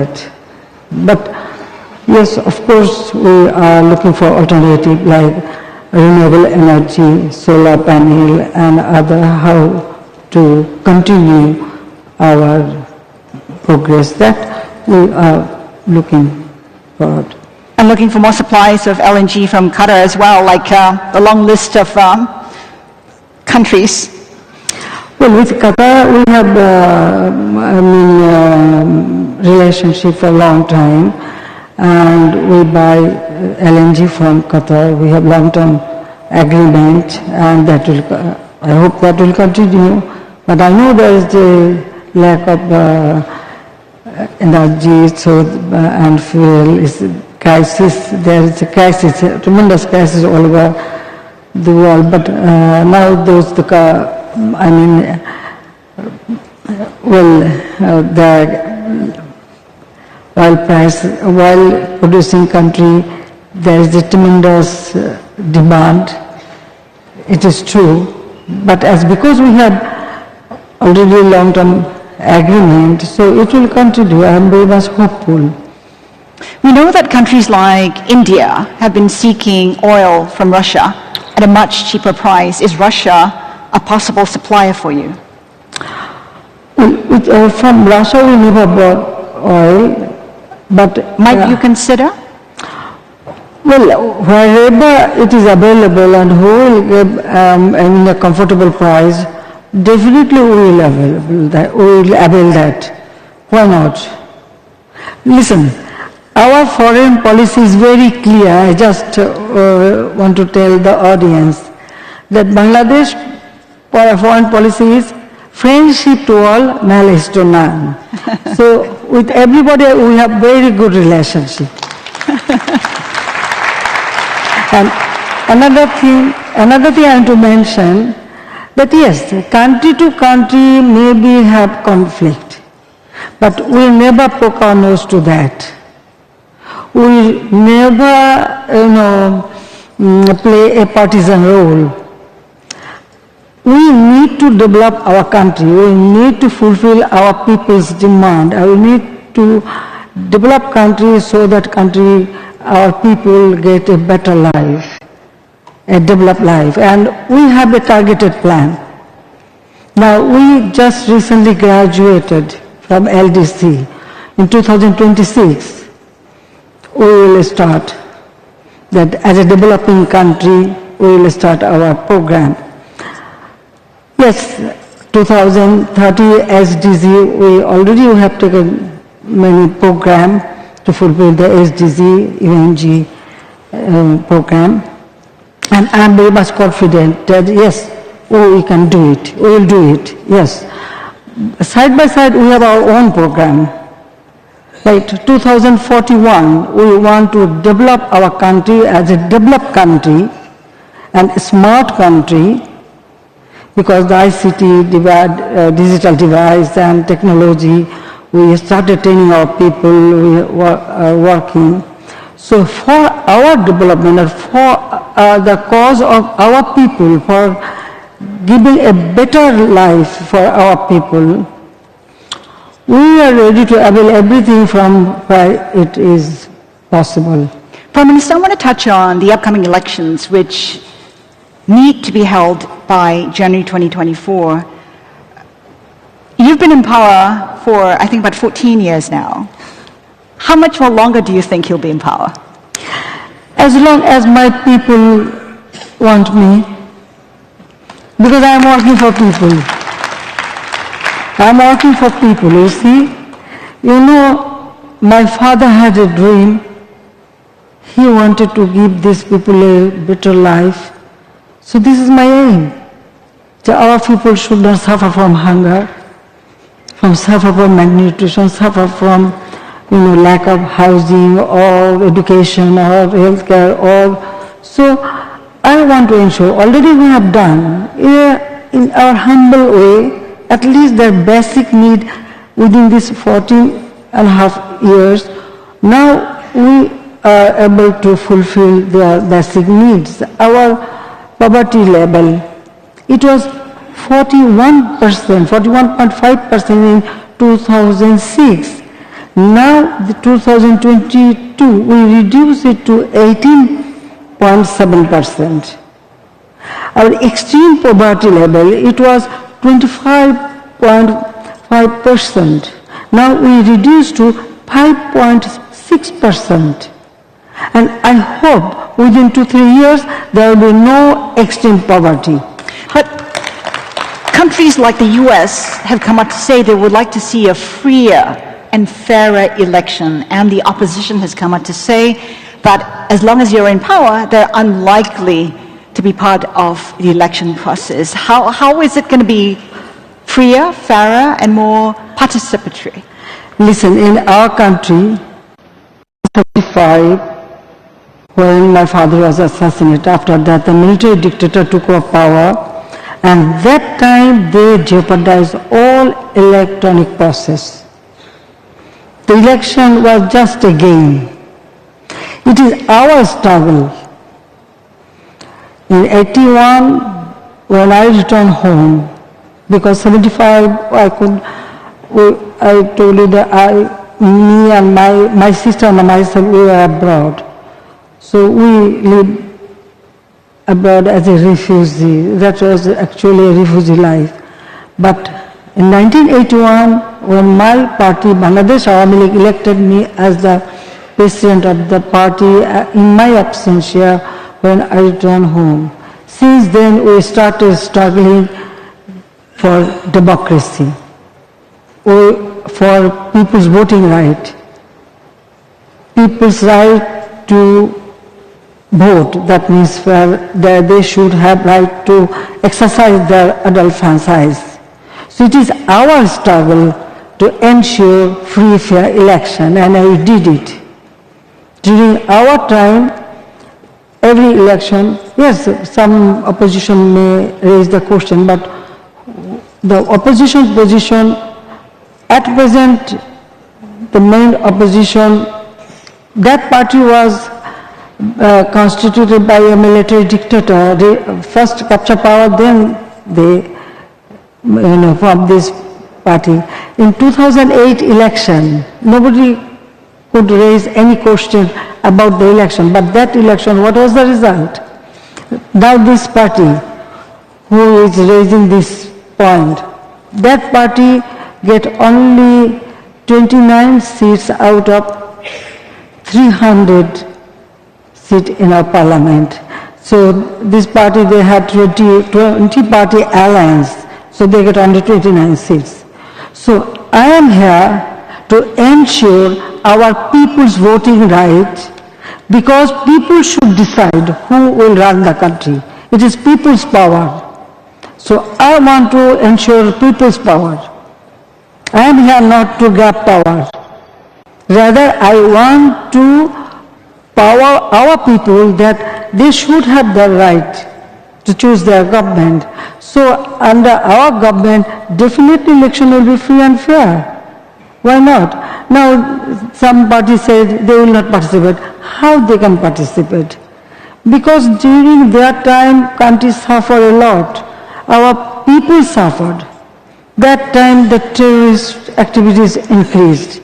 that. But yes, of course, we are looking for alternative like renewable energy, solar panel, and other, how to continue our progress that we are looking forward. And looking for more supplies of LNG from Qatar as well, like the long list of countries. Well, with Qatar, we have relationship for a long time, and we buy LNG from Qatar. We have long-term agreement, and that will, I hope that will continue. But I know there is a lack of energy, and fuel is a crisis. There is a crisis, a tremendous crisis all over the world. But now those the oil price, oil producing country, there is a tremendous demand. It is true, but because we have already long-term agreement, so it will continue. I am very much hopeful. We know that countries like India have been seeking oil from Russia at a much cheaper price. Is Russia a possible supplier for you? From Russia we never bought oil, but might you consider? Well, wherever it is available and who will give in a comfortable price, definitely we will avail that. Why not? Listen, our foreign policy is very clear. I just want to tell the audience that Bangladesh foreign policy is friendship to all, malice to none. So with everybody we have very good relationship. And another thing I want to mention, that yes, country to country maybe have conflict, but we never poke our nose to that. We never, play a partisan role. We need to develop our country. We need to fulfill our people's demand. We need to develop country so that our people get a better life, a developed life. And we have a targeted plan. Now, we just recently graduated from LDC. In 2026, we will start that as a developing country, we will start our program. Yes, 2030 SDG, we already have taken many programs to fulfill the SDG, UNG program. And I am very much confident that yes, we can do it, we will do it, yes. Side by side, we have our own program. Like 2041, we want to develop our country as a developed country and a smart country, because the ICT digital device and technology, we started training our people, we are working. So for our development and for the cause of our people, for giving a better life for our people, we are ready to avail everything from where it is possible. Prime Minister, I want to touch on the upcoming elections, which need to be held by January 2024. You've been in power for, I think, about 14 years now. How much more longer do you think you'll be in power? As long as my people want me, because I'm working for people. I'm working for people, you see. You know, my father had a dream. He wanted to give these people a better life. So this is my aim. That our people should not suffer from hunger, suffer from malnutrition, suffer from lack of housing or education or healthcare. So I want to ensure, already we have done, in our humble way, at least their basic need within these 14.5 years. Now we are able to fulfill their basic needs. Our poverty level, it was 41%, 41.5% in 2006. Now, the 2022, we reduced it to 18.7%. Our extreme poverty level, it was 25.5%. Now we reduced to 5.6%. And I hope within 2-3 years there will be no extreme poverty. But countries like the US have come out to say they would like to see a freer and fairer election, and the opposition has come out to say that as long as you're in power, they're unlikely to be part of the election process. How is it going to be freer, fairer, and more participatory? Listen, in our country, 1935, when my father was assassinated, after that the military dictator took over power, and that time they jeopardized all electronic process. The election was just a game. It is our struggle. In 81, when I returned home, because 75 I told you that me and my sister and myself, we were abroad. So we lived abroad as a refugee. That was actually a refugee life. But in 1981, when my party, Bangladesh Awami League, elected me as the president of the party in my absence here when I returned home. Since then, we started struggling for democracy, for people's voting right, people's right to vote. That means that they should have right to exercise their adult franchise. So it is our struggle to ensure free, fair election, and I did it. During our time, every election, yes, some opposition may raise the question, but the opposition position, at present, the main opposition, that party was constituted by a military dictator. They first capture power, then they form this party. In 2008 election, nobody could raise any question about the election, but that election, what was the result? Now this party, who is raising this point, that party get only 29 seats out of 300 seats in our parliament. So this party, they had 20 party alliance, so they get only 29 seats. So I am here to ensure our people's voting right, because people should decide who will run the country. It is people's power. So I want to ensure people's power. I am here not to grab power. Rather, I want to power our people that they should have the right to choose their government. So under our government, definitely election will be free and fair. Why not? Now, some parties said they will not participate. How they can participate? Because during their time, countries suffered a lot. Our people suffered. That time, the terrorist activities increased.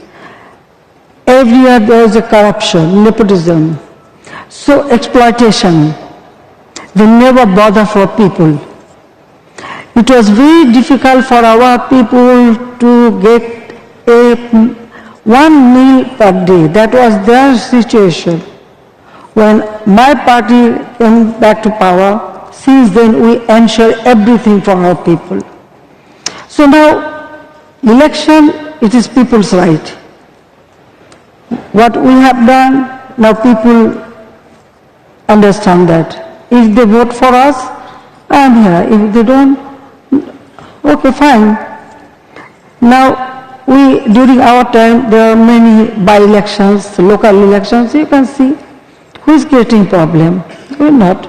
Every year there was a corruption, nepotism, so exploitation. They never bother for people. It was very difficult for our people to get one meal per day. That was their situation. When my party came back to power, since then we ensure everything for our people. So now, election, it is people's right. What we have done, now people understand that. If they vote for us, I am here. If they don't, okay, fine. Now, during our time, there are many by-elections, local elections. You can see who is creating problem. We're not.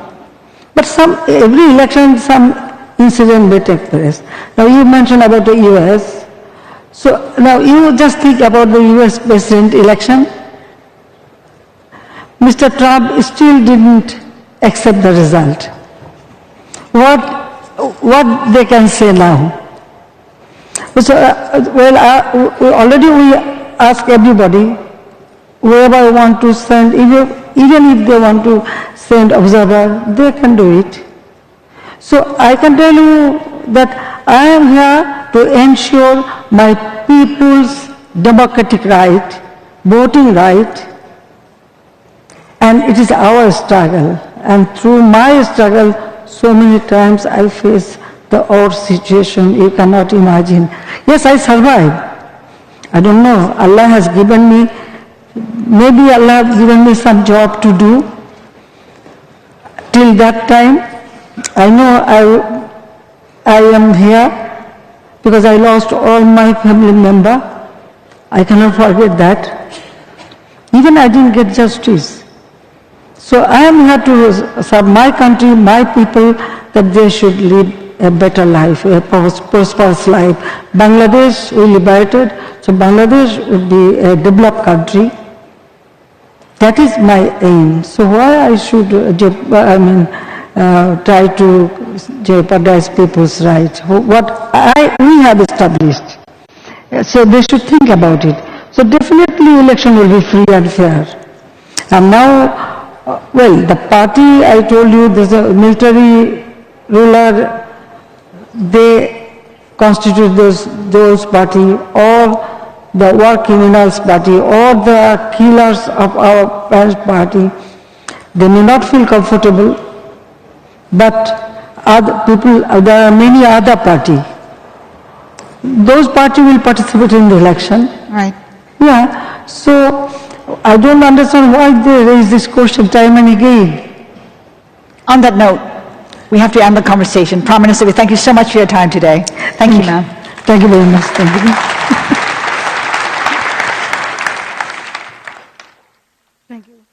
But every election, some incident may take place. Now, you mentioned about the US. So now you just think about the US president election. Mr. Trump still didn't accept the result. What they can say now? So, already we ask everybody, whoever want to send, even if they want to send observer, they can do it. So I can tell you that I am here to ensure my people's democratic right, voting right, and it is our struggle. And through my struggle, so many times I face the odd situation you cannot imagine. Yes, I survived. I don't know, Allah has given me, maybe Allah has given me some job to do. Till that time, I know I am here because I lost all my family member. I cannot forget that. Even I didn't get justice. So I am here to serve my country, my people, that they should live a better life, a prosperous life. Bangladesh, we liberated, so Bangladesh would be a developed country. That is my aim. So why I should, try to jeopardize people's rights? What we have established. So they should think about it. So definitely election will be free and fair. And now, well, the party, I told you, there's a military ruler, they constitute those party, or the war criminals party, or the killers of our parents' party. They may not feel comfortable, but other people, there are many other parties. Those parties will participate in the election. Right. Yeah, so I don't understand why they raise this question time and again. On that note, we have to end the conversation. Prime Minister, we thank you so much for your time today. Thank you, ma'am. Thank you very much. Thank you. Thank you.